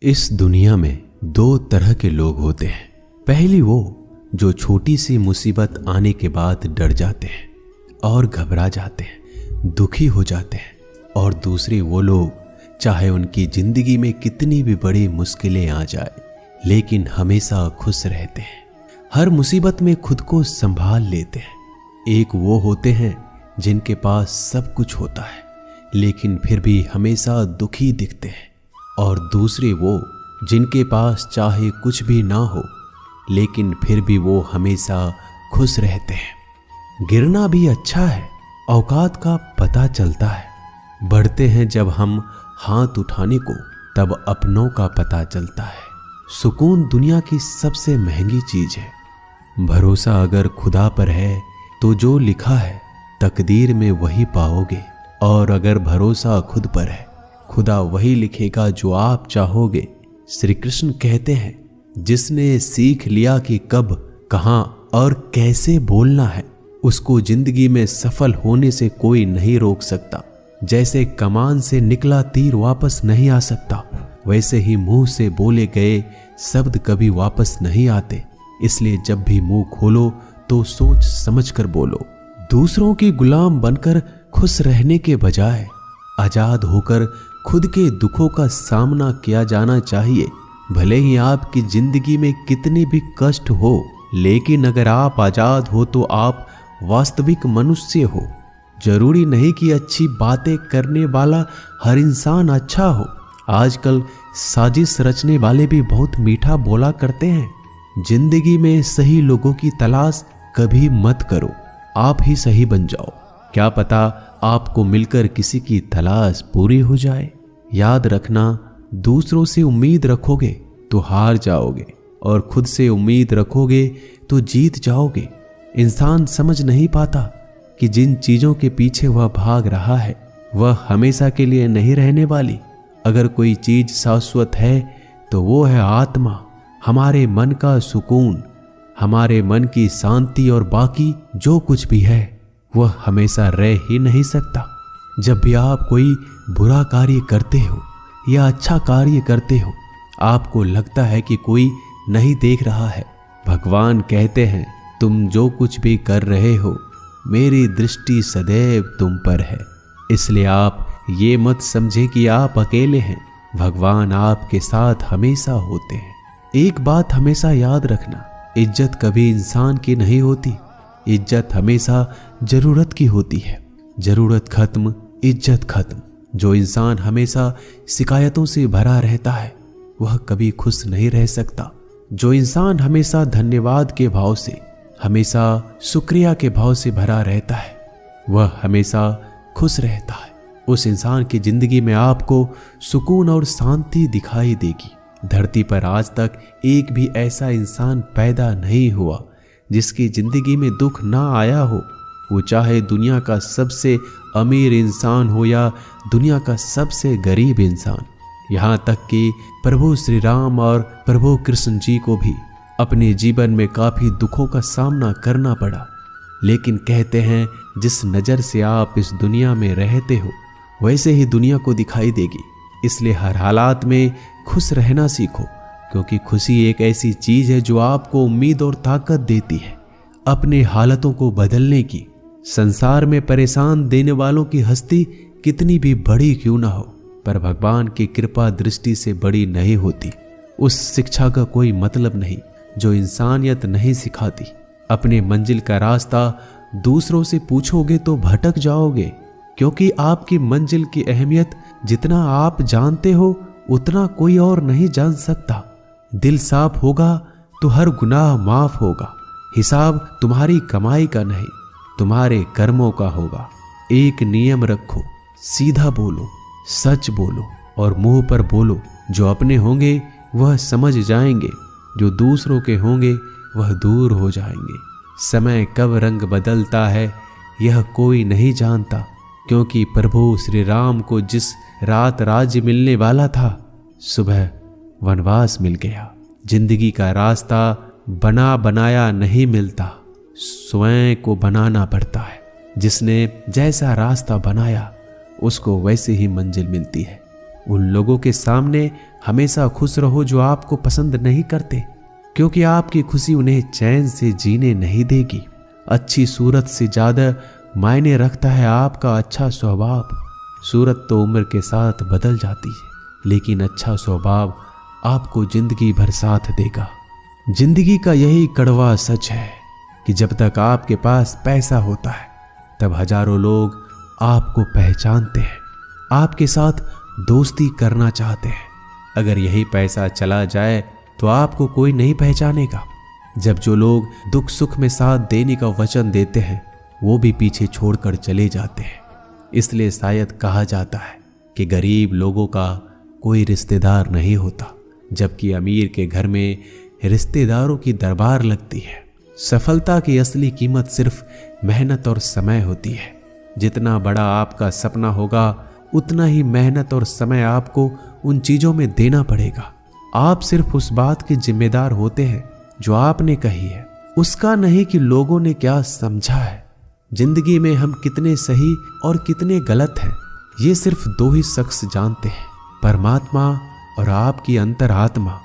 इस दुनिया में दो तरह के लोग होते हैं। पहली वो जो छोटी सी मुसीबत आने के बाद डर जाते हैं और घबरा जाते हैं, दुखी हो जाते हैं। और दूसरे वो लोग चाहे उनकी जिंदगी में कितनी भी बड़ी मुश्किलें आ जाए लेकिन हमेशा खुश रहते हैं, हर मुसीबत में खुद को संभाल लेते हैं। एक वो होते हैं जिनके पास सब कुछ होता है लेकिन फिर भी हमेशा दुखी दिखते हैं, और दूसरे वो जिनके पास चाहे कुछ भी ना हो लेकिन फिर भी वो हमेशा खुश रहते हैं। गिरना भी अच्छा है, औकात का पता चलता है। बढ़ते हैं जब हम हाथ उठाने को तब अपनों का पता चलता है। सुकून दुनिया की सबसे महंगी चीज है। भरोसा अगर खुदा पर है तो जो लिखा है तकदीर में वही पाओगे, और अगर भरोसा खुद पर है खुदा वही लिखेगा जो आप चाहोगे। श्री कृष्ण कहते हैं, जिसने सीख लिया कि कब, कहां और कैसे बोलना है, उसको जिंदगी में सफल होने से कोई नहीं रोक सकता। जैसे कमान से निकला तीर वापस नहीं आ सकता, वैसे ही मुंह से बोले गए शब्द कभी वापस नहीं आते। इसलिए जब भी मुंह खोलो तो सोच समझ कर बोलो। दूसरों की गुलाम बनकर खुश रहने के बजाय आजाद होकर खुद के दुखों का सामना किया जाना चाहिए। भले ही आपकी जिंदगी में कितने भी कष्ट हो, लेकिन अगर आप आजाद हो तो आप वास्तविक मनुष्य हो। जरूरी नहीं कि अच्छी बातें करने वाला हर इंसान अच्छा हो। आजकल साजिश रचने वाले भी बहुत मीठा बोला करते हैं। जिंदगी में सही लोगों की तलाश कभी मत करो, आप ही सही बन जाओ। क्या पता आपको मिलकर किसी की तलाश पूरी हो जाए। याद रखना, दूसरों से उम्मीद रखोगे तो हार जाओगे, और खुद से उम्मीद रखोगे तो जीत जाओगे। इंसान समझ नहीं पाता कि जिन चीजों के पीछे वह भाग रहा है वह हमेशा के लिए नहीं रहने वाली। अगर कोई चीज शाश्वत है तो वो है आत्मा, हमारे मन का सुकून, हमारे मन की शांति, और बाकी जो कुछ भी है वह हमेशा रह ही नहीं सकता। जब भी आप कोई बुरा कार्य करते हो या अच्छा कार्य करते हो, आपको लगता है कि कोई नहीं देख रहा है। भगवान कहते हैं, तुम जो कुछ भी कर रहे हो मेरी दृष्टि सदैव तुम पर है। इसलिए आप ये मत समझें कि आप अकेले हैं, भगवान आपके साथ हमेशा होते हैं। एक बात हमेशा याद रखना, इज्जत कभी इंसान की नहीं होती, इज्जत हमेशा जरूरत की होती है। जरूरत खत्म, इज्जत खत्म। जो इंसान हमेशा शिकायतों से भरा रहता है वह कभी खुश नहीं रह सकता। जो इंसान हमेशा धन्यवाद के भाव से, हमेशा शुक्रिया के भाव से भरा रहता है वह हमेशा खुश रहता है। उस इंसान की जिंदगी में आपको सुकून और शांति दिखाई देगी। धरती पर आज तक एक भी ऐसा इंसान पैदा नहीं हुआ जिसकी जिंदगी में दुख ना आया हो। वो चाहे दुनिया का सबसे अमीर इंसान हो या दुनिया का सबसे गरीब इंसान। यहाँ तक कि प्रभु श्री राम और प्रभु कृष्ण जी को भी अपने जीवन में काफी दुखों का सामना करना पड़ा। लेकिन कहते हैं, जिस नज़र से आप इस दुनिया में रहते हो वैसे ही दुनिया को दिखाई देगी। इसलिए हर हालात में खुश रहना सीखो, क्योंकि खुशी एक ऐसी चीज है जो आपको उम्मीद और ताकत देती है अपने हालतों को बदलने की। संसार में परेशान देने वालों की हस्ती कितनी भी बड़ी क्यों ना हो, पर भगवान की कृपा दृष्टि से बड़ी नहीं होती। उस शिक्षा का कोई मतलब नहीं जो इंसानियत नहीं सिखाती। अपने मंजिल का रास्ता दूसरों से पूछोगे तो भटक जाओगे, क्योंकि आपकी मंजिल की अहमियत जितना आप जानते हो उतना कोई और नहीं जान सकता। दिल साफ होगा तो हर गुनाह माफ होगा। हिसाब तुम्हारी कमाई का नहीं, तुम्हारे कर्मों का होगा। एक नियम रखो, सीधा बोलो, सच बोलो और मुंह पर बोलो। जो अपने होंगे वह समझ जाएंगे, जो दूसरों के होंगे वह दूर हो जाएंगे। समय कब रंग बदलता है यह कोई नहीं जानता, क्योंकि प्रभु श्री राम को जिस रात राज्य मिलने वाला था सुबह वनवास मिल गया। जिंदगी का रास्ता बना बनाया नहीं मिलता, स्वयं को बनाना पड़ता है। जिसने जैसा रास्ता बनाया उसको वैसे ही मंजिल मिलती है। उन लोगों के सामने हमेशा खुश रहो जो आपको पसंद नहीं करते, क्योंकि आपकी खुशी उन्हें चैन से जीने नहीं देगी। अच्छी सूरत से ज्यादा मायने रखता है आपका अच्छा स्वभाव। सूरत तो उम्र के साथ बदल जाती है, लेकिन अच्छा स्वभाव आपको जिंदगी भर साथ देगा। जिंदगी का यही कड़वा सच है कि जब तक आपके पास पैसा होता है तब हजारों लोग आपको पहचानते हैं, आपके साथ दोस्ती करना चाहते हैं। अगर यही पैसा चला जाए तो आपको कोई नहीं पहचानेगा। जब जो लोग दुख सुख में साथ देने का वचन देते हैं वो भी पीछे छोड़कर चले जाते हैं। इसलिए शायद कहा जाता है कि गरीब लोगों का कोई रिश्तेदार नहीं होता, जबकि अमीर के घर में रिश्तेदारों की दरबार लगती है। सफलता की असली कीमत सिर्फ मेहनत और समय होती है। जितना बड़ा आपका सपना होगा उतना ही मेहनत और समय आपको उन चीजों में देना पड़ेगा। आप सिर्फ उस बात के जिम्मेदार होते हैं जो आपने कही है, उसका नहीं कि लोगों ने क्या समझा है। जिंदगी में हम कितने सही और कितने गलत हैं ये सिर्फ दो ही शख्स जानते हैं, परमात्मा और आपकी अंतरात्मा।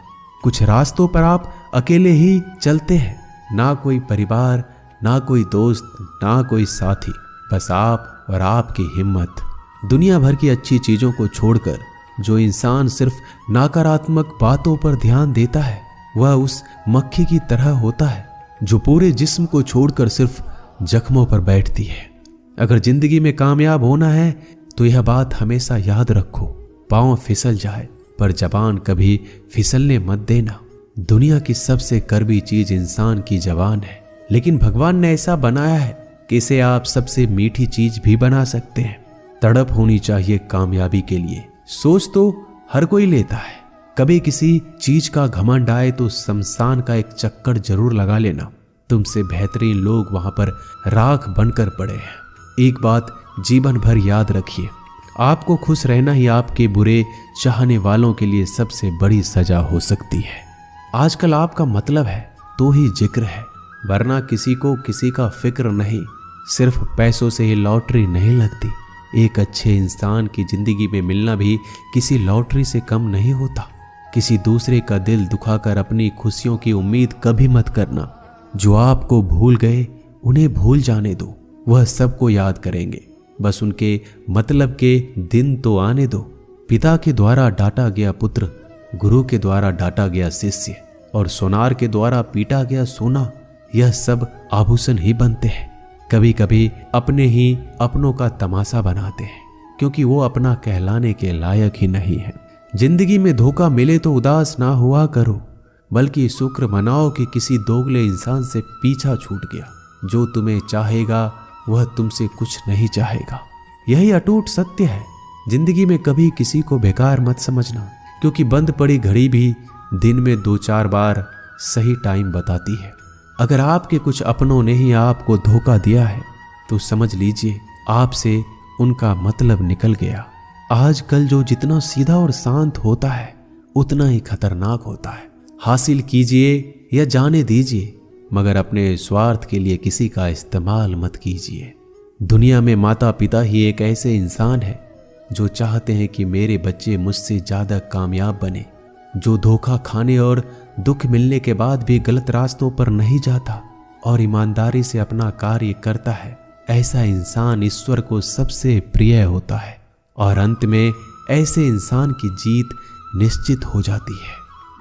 कुछ रास्तों पर आप अकेले ही चलते हैं, ना कोई परिवार, ना कोई दोस्त, ना कोई साथी, बस आप और आपकी हिम्मत। दुनिया भर की अच्छी चीजों को छोड़कर जो इंसान सिर्फ नकारात्मक बातों पर ध्यान देता है वह उस मक्खी की तरह होता है जो पूरे जिस्म को छोड़कर सिर्फ जख्मों पर बैठती है। अगर जिंदगी में कामयाब होना है तो यह बात हमेशा याद रखो, पांव फिसल जाए पर जबान कभी फिसलने मत देना। दुनिया की सबसे कड़वी चीज इंसान की जबान है, लेकिन भगवान ने ऐसा बनाया है कि इसे आप सबसे मीठी चीज भी बना सकते हैं। तड़प होनी चाहिए कामयाबी के लिए। सोच तो हर कोई लेता है, कभी किसी चीज का घमंड आए तो शमशान का एक चक्कर जरूर लगा लेना। तुमसे बेहतरीन लोग वहां पर राख बनकर पड़े हैं। एक बात जीवन भर याद रखिए, आपको खुश रहना ही आपके बुरे चाहने वालों के लिए सबसे बड़ी सजा हो सकती है। आजकल आपका मतलब है तो ही जिक्र है, वरना किसी को किसी का फिक्र नहीं। सिर्फ पैसों से ही लॉटरी नहीं लगती। एक अच्छे इंसान की जिंदगी में मिलना भी किसी लॉटरी से कम नहीं होता। किसी दूसरे का दिल दुखाकर अपनी खुशियों की उम्मीद कभी मत करना। जो आपको भूल गए उन्हें भूल जाने दो, वह सबको याद करेंगे, बस उनके मतलब के दिन तो आने दो। पिता के द्वारा डांटा गया पुत्र, गुरु के द्वारा डांटा गया शिष्य और सोनार के द्वारा पीटा गया सोना, यह सब आभूषण ही बनते हैं। कभी कभी अपने ही अपनों का तमाशा बनाते हैं, क्योंकि वो अपना कहलाने के लायक ही नहीं है। जिंदगी में धोखा मिले तो उदास ना हुआ करो, बल्कि शुक्र मनाओ कि किसी दोगले इंसान से पीछा छूट गया। जो तुम्हें चाहेगा वह तुमसे कुछ नहीं चाहेगा, यही अटूट सत्य है। जिंदगी में कभी किसी को बेकार मत समझना, क्योंकि बंद पड़ी घड़ी भी दिन में 2-4 बार सही टाइम बताती है। अगर आपके कुछ अपनों ने ही आपको धोखा दिया है तो समझ लीजिए आपसे उनका मतलब निकल गया। आजकल जो जितना सीधा और शांत होता है उतना ही खतरनाक होता है। हासिल कीजिए या जाने दीजिए, मगर अपने स्वार्थ के लिए किसी का इस्तेमाल मत कीजिए। दुनिया में माता पिता ही एक ऐसे इंसान है जो चाहते हैं कि मेरे बच्चे मुझसे ज्यादा कामयाब बने, जो धोखा खाने और दुख मिलने के बाद भी गलत रास्तों पर नहीं जाता और ईमानदारी से अपना कार्य करता है। ऐसा इंसान ईश्वर को सबसे प्रिय होता है और अंत में ऐसे इंसान की जीत निश्चित हो जाती है।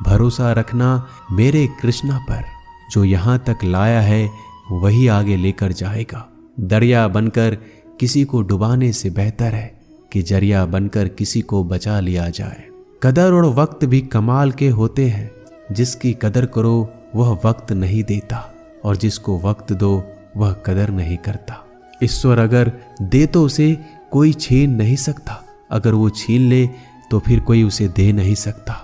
भरोसा रखना मेरे कृष्णा पर, जो यहाँ तक लाया है वही आगे लेकर जाएगा। दरिया बनकर किसी को डुबाने से बेहतर है कि जरिया बनकर किसी को बचा लिया जाए। कदर और वक्त भी कमाल के होते हैं। जिसकी कदर करो वह वक्त नहीं देता, और जिसको वक्त दो वह कदर नहीं करता। ईश्वर अगर दे तो उसे कोई छीन नहीं सकता, अगर वो छीन ले तो फिर कोई उसे दे नहीं सकता।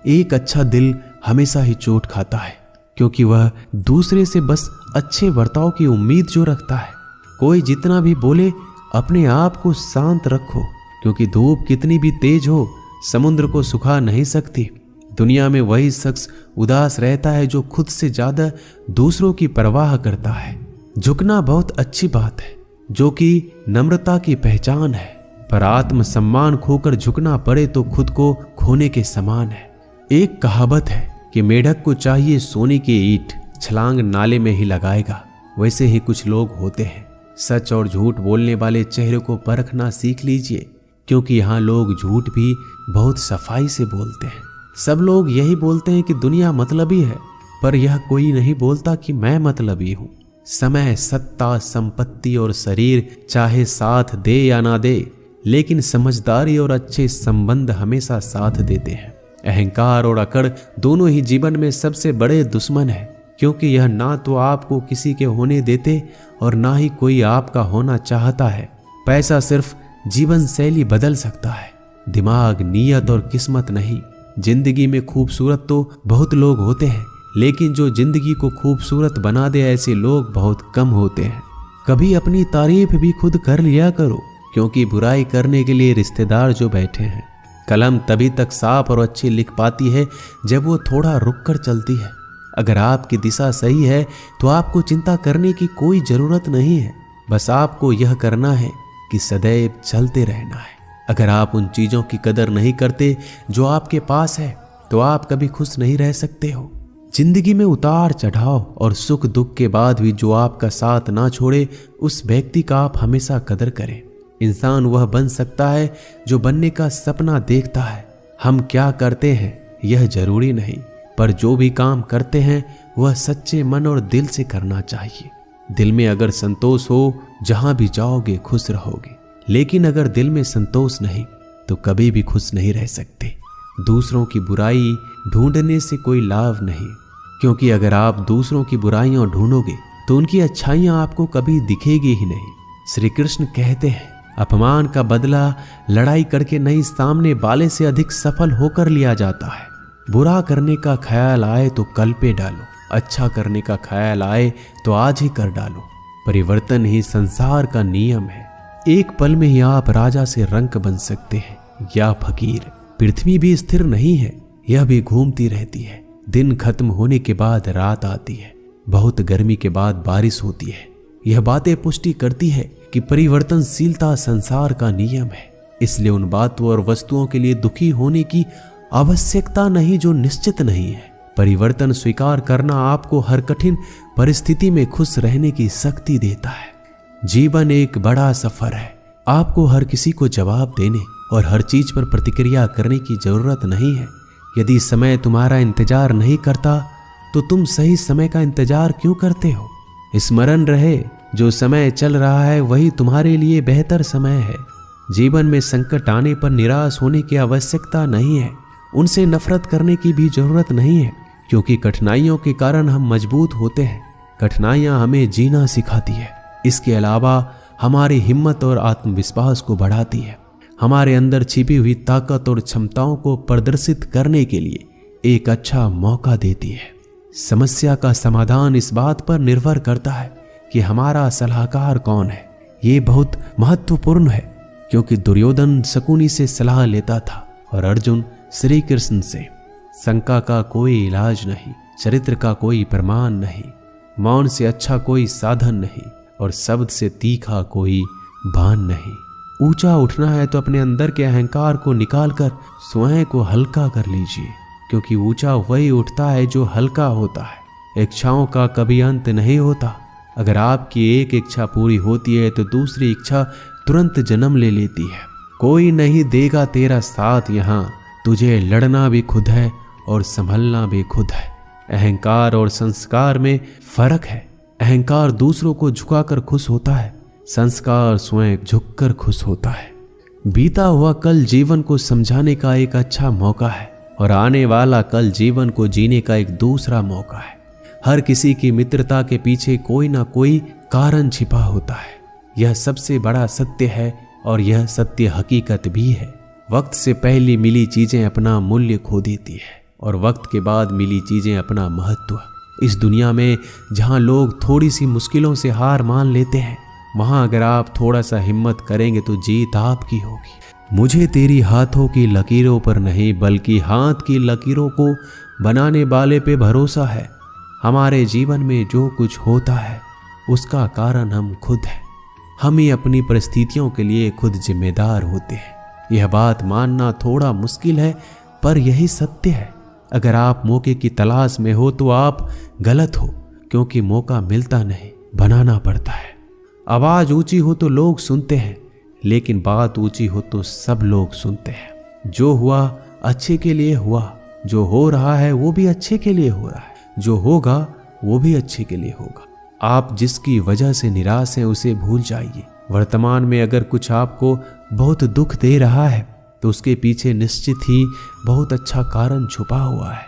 एक अच्छा दिल हमेशा ही चोट खाता है, क्योंकि वह दूसरे से बस अच्छे बर्ताव की उम्मीद जो रखता है। कोई जितना भी बोले अपने आप को शांत रखो, क्योंकि धूप कितनी भी तेज हो समुद्र को सुखा नहीं सकती। दुनिया में वही शख्स उदास रहता है जो खुद से ज्यादा दूसरों की परवाह करता है। झुकना बहुत अच्छी बात है, जो कि नम्रता की पहचान है। पर आत्म सम्मान खोकर झुकना पड़े तो खुद को खोने के समान है। एक कहावत है कि मेढक को चाहिए सोने की ईंट, छलांग नाले में ही लगाएगा। वैसे ही कुछ लोग होते हैं। सच और झूठ बोलने वाले चेहरे को परखना सीख लीजिए, क्योंकि यहाँ लोग झूठ भी बहुत सफाई से बोलते हैं। सब लोग यही बोलते हैं कि दुनिया मतलबी है, पर यह कोई नहीं बोलता कि मैं मतलबी हूँ। समय, सत्ता, संपत्ति और शरीर चाहे साथ दे या ना दे, लेकिन समझदारी और अच्छे संबंध हमेशा साथ देते हैं। अहंकार और अकड़ दोनों ही जीवन में सबसे बड़े दुश्मन है, क्योंकि यह ना तो आपको किसी के होने देते और ना ही कोई आपका होना चाहता है। पैसा सिर्फ जीवन शैली बदल सकता है, दिमाग, नीयत और किस्मत नहीं। जिंदगी में खूबसूरत तो बहुत लोग होते हैं, लेकिन जो जिंदगी को खूबसूरत बना दे ऐसे लोग बहुत कम होते हैं। कभी अपनी तारीफ भी खुद कर लिया करो, क्योंकि बुराई करने के लिए रिश्तेदार जो बैठे हैं। कलम तभी तक साफ और अच्छी लिख पाती है जब वो थोड़ा रुक कर चलती है। अगर आपकी दिशा सही है तो आपको चिंता करने की कोई जरूरत नहीं है। बस आपको यह करना है कि सदैव चलते रहना है। अगर आप उन चीजों की कदर नहीं करते जो आपके पास है, तो आप कभी खुश नहीं रह सकते हो। जिंदगी में उतार चढ़ाव और सुख दुख के बाद भी जो आपका साथ ना छोड़े, उस व्यक्ति का आप हमेशा कदर करें। इंसान वह बन सकता है जो बनने का सपना देखता है। हम क्या करते हैं यह जरूरी नहीं, पर जो भी काम करते हैं वह सच्चे मन और दिल से करना चाहिए। दिल में अगर संतोष हो, जहां भी जाओगे खुश रहोगे, लेकिन अगर दिल में संतोष नहीं तो कभी भी खुश नहीं रह सकते। दूसरों की बुराई ढूंढने से कोई लाभ नहीं, क्योंकि अगर आप दूसरों की बुराइयां ढूंढोगे तो उनकी अच्छाइयां आपको कभी दिखेगी ही नहीं। श्री कृष्ण कहते हैं, अपमान का बदला लड़ाई करके नहीं, सामने वाले से अधिक सफल होकर लिया जाता है। बुरा करने का ख्याल आए तो कल पे डालो, अच्छा करने का ख्याल आए तो आज ही कर डालो। परिवर्तन ही संसार का नियम है। एक पल में ही आप राजा से रंक बन सकते हैं या फकीर। पृथ्वी भी स्थिर नहीं है, यह भी घूमती रहती है। दिन खत्म होने के बाद रात आती है, बहुत गर्मी के बाद बारिश होती है। यह बातें पुष्टि करती है कि परिवर्तनशीलता संसार का नियम है। इसलिए उन बातों और वस्तुओं के लिए दुखी होने की आवश्यकता नहीं जो निश्चित नहीं है। परिवर्तन स्वीकार करना आपको हर कठिन परिस्थिति में खुश रहने की शक्ति देता है। जीवन एक बड़ा सफर है। आपको हर किसी को जवाब देने और हर चीज पर प्रतिक्रिया करने की जरूरत नहीं है। यदि समय तुम्हारा इंतजार नहीं करता तो तुम सही समय का इंतजार क्यों करते हो? स्मरण रहे, जो समय चल रहा है वही तुम्हारे लिए बेहतर समय है। जीवन में संकट आने पर निराश होने की आवश्यकता नहीं है। उनसे नफरत करने की भी जरूरत नहीं है, क्योंकि कठिनाइयों के कारण हम मजबूत होते हैं। कठिनाइयां हमें जीना सिखाती है। इसके अलावा हमारी हिम्मत और आत्मविश्वास को बढ़ाती है। हमारे अंदर छिपी हुई ताकत और क्षमताओं को प्रदर्शित करने के लिए एक अच्छा मौका देती है। समस्या का समाधान इस बात पर निर्भर करता है कि हमारा सलाहकार कौन है। ये बहुत महत्वपूर्ण है, क्योंकि दुर्योधन शकुनी से सलाह लेता था और अर्जुन श्री कृष्ण से। शंका का कोई इलाज नहीं, चरित्र का कोई प्रमाण नहीं, मौन से अच्छा कोई साधन नहीं और शब्द से तीखा कोई बाण नहीं। ऊंचा उठना है तो अपने अंदर के अहंकार को निकालकर स्वयं को हल्का कर लीजिए, क्योंकि ऊंचा वही उठता है जो हल्का होता है। इच्छाओं का कभी अंत नहीं होता। अगर आपकी एक इच्छा पूरी होती है तो दूसरी इच्छा तुरंत जन्म ले लेती है। कोई नहीं देगा तेरा साथ यहाँ, तुझे लड़ना भी खुद है और संभलना भी खुद है। अहंकार और संस्कार में फर्क है। अहंकार दूसरों को झुकाकर खुश होता है, संस्कार स्वयं झुककर खुश होता है। बीता हुआ कल जीवन को समझाने का एक अच्छा मौका है और आने वाला कल जीवन को जीने का एक दूसरा मौका है। हर किसी की मित्रता के पीछे कोई ना कोई कारण छिपा होता है। यह सबसे बड़ा सत्य है और यह सत्य हकीकत भी है। वक्त से पहले मिली चीजें अपना मूल्य खो देती है और वक्त के बाद मिली चीजें अपना महत्व। इस दुनिया में जहां लोग थोड़ी सी मुश्किलों से हार मान लेते हैं, वहां अगर आप थोड़ा सा हिम्मत करेंगे तो जीत आपकी होगी। मुझे तेरी हाथों की लकीरों पर नहीं, बल्कि हाथ की लकीरों को बनाने वाले पे भरोसा है। हमारे जीवन में जो कुछ होता है उसका कारण हम खुद हैं। हम ही अपनी परिस्थितियों के लिए खुद जिम्मेदार होते हैं। यह बात मानना थोड़ा मुश्किल है, पर यही सत्य है। अगर आप मौके की तलाश में हो तो आप गलत हो, क्योंकि मौका मिलता नहीं, बनाना पड़ता है। आवाज ऊंची हो तो लोग सुनते हैं, लेकिन बात ऊंची हो तो सब लोग सुनते हैं। जो हुआ अच्छे के लिए हुआ, जो हो रहा है वो भी अच्छे के लिए हो रहा है, जो होगा वो भी अच्छे के लिए होगा। आप जिसकी वजह से निराश हैं उसे भूल जाइए। वर्तमान में अगर कुछ आपको बहुत दुख दे रहा है तो उसके पीछे निश्चित ही बहुत अच्छा कारण छुपा हुआ है।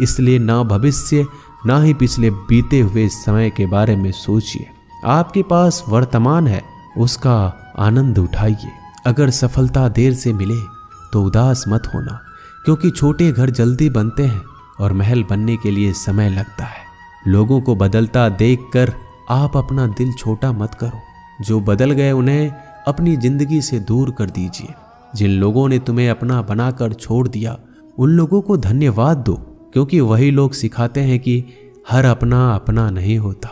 इसलिए ना भविष्य ना ही पिछले बीते हुए समय के बारे में सोचिए। आपके पास वर्तमान है, उसका आनंद उठाइए। अगर सफलता देर से मिले तो उदास मत होना, क्योंकि छोटे घर जल्दी बनते हैं और महल बनने के लिए समय लगता है। लोगों को बदलता देखकर आप अपना दिल छोटा मत करो। जो बदल गए उन्हें अपनी जिंदगी से दूर कर दीजिए। जिन लोगों ने तुम्हें अपना बनाकर छोड़ दिया उन लोगों को धन्यवाद दो, क्योंकि वही लोग सिखाते हैं कि हर अपना अपना नहीं होता।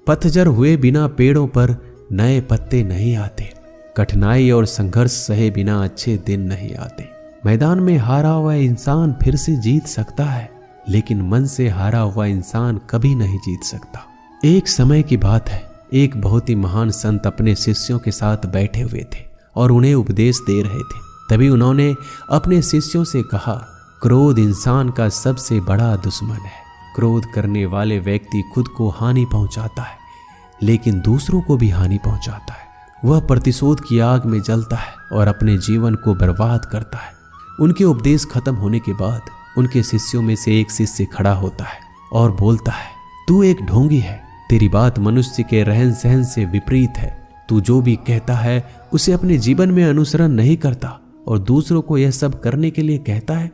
पतझड़ हुए बिना पेड़ों पर नए पत्ते नहीं आते। कठिनाई और संघर्ष सहे बिना अच्छे दिन नहीं आते। मैदान में हारा हुआ इंसान फिर से जीत सकता है, लेकिन मन से हारा हुआ इंसान कभी नहीं जीत सकता। एक समय की बात है, एक बहुत ही महान संत अपने शिष्यों के साथ बैठे हुए थे और उन्हें उपदेश दे रहे थे। तभी उन्होंने अपने शिष्यों से कहा, क्रोध इंसान का सबसे बड़ा दुश्मन है। क्रोध करने वाले व्यक्ति खुद को हानि पहुंचाता है, लेकिन दूसरों को भी हानि पहुंचाता है। वह प्रतिशोध की आग में जलता है और अपने जीवन को बर्बाद करता है। उनके उपदेश खत्म होने के बाद उनके शिष्यों में से एक शिष्य खड़ा होता है और बोलता है, तू एक ढोंगी है। तेरी बात मनुष्य के रहन सहन से विपरीत है। तू जो भी कहता है उसे अपने जीवन में अनुसरण नहीं करता और दूसरों को यह सब करने के लिए कहता है।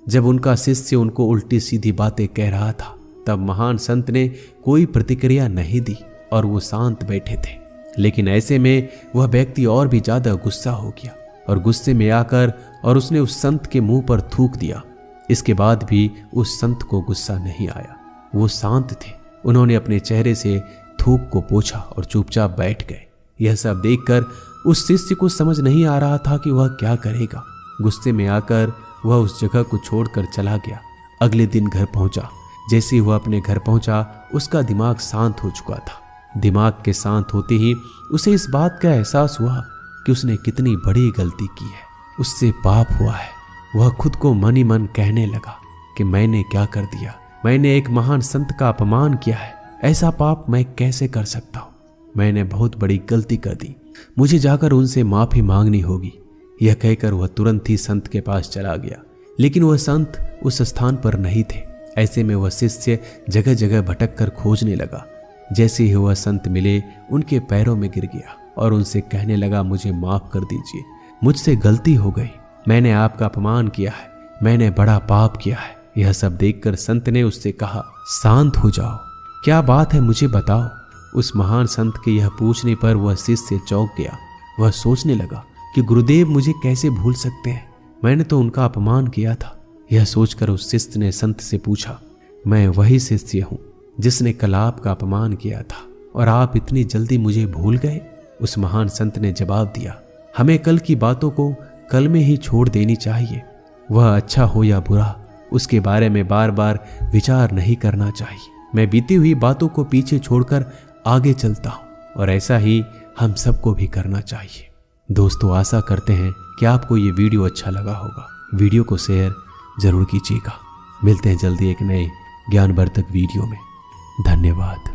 जब उनका शिष्य उनको उल्टी सीधी बातें कह रहा था, तब महान संत ने कोई प्रतिक्रिया नहीं दी और वो शांत बैठे थे। लेकिन ऐसे में वह व्यक्ति और भी ज्यादा गुस्सा हो गया और गुस्से में आकर और उसने उस संत के मुंह पर थूक दिया। इसके बाद भी उस संत को गुस्सा नहीं आया। वो शांत थे। उन्होंने अपने चेहरे से थूक को पोंछा और चुपचाप बैठ गए। यह सब देखकर उस शिष्य को समझ नहीं आ रहा था कि वह क्या करेगा। गुस्से में आकर वह उस जगह को छोड़कर चला गया। अगले दिन घर पहुंचा। जैसे ही वह अपने घर पहुंचा, उसका दिमाग शांत हो चुका था। दिमाग के शांत होते ही उसे इस बात का एहसास हुआ कि उसने कितनी बड़ी गलती की है, उससे पाप हुआ है। वह खुद को मन ही मन कहने लगा कि मैंने क्या कर दिया, मैंने एक महान संत का अपमान किया है। ऐसा पाप मैं कैसे कर सकता हूँ? मैंने बहुत बड़ी गलती कर दी, मुझे जाकर उनसे माफी मांगनी होगी। यह कहकर वह तुरंत ही संत के पास चला गया, लेकिन वह संत उस स्थान पर नहीं थे। ऐसे में वह शिष्य जगह जगह भटक कर खोजने लगा। जैसे ही वह संत मिले, उनके पैरों में गिर गया और उनसे कहने लगा, मुझे माफ कर दीजिए, मुझसे गलती हो गई, मैंने आपका अपमान किया है, मैंने बड़ा पाप किया है। यह सब देखकर संत ने उससे कहा, शांत हो जाओ, क्या बात है मुझे बताओ। उस महान संत के यह पूछने पर वह शिष्य चौंक गया। वह सोचने लगा कि गुरुदेव मुझे कैसे भूल सकते हैं, मैंने तो उनका अपमान किया था। यह सोचकर उस शिष्य ने संत से पूछा, मैं वही शिष्य हूँ जिसने कल आपका अपमान किया था और आप इतनी जल्दी मुझे भूल गए। उस महान संत ने जवाब दिया, हमें कल की बातों को कल में ही छोड़ देनी चाहिए। वह अच्छा हो या बुरा, उसके बारे में बार बार विचार नहीं करना चाहिए। मैं बीती हुई बातों को पीछे छोड़कर आगे चलता हूँ और ऐसा ही हम सबको भी करना चाहिए। दोस्तों, आशा करते हैं कि आपको ये वीडियो अच्छा लगा होगा। वीडियो को शेयर जरूर कीजिएगा। मिलते हैं जल्दी एक नए ज्ञानवर्धक वीडियो में। धन्यवाद।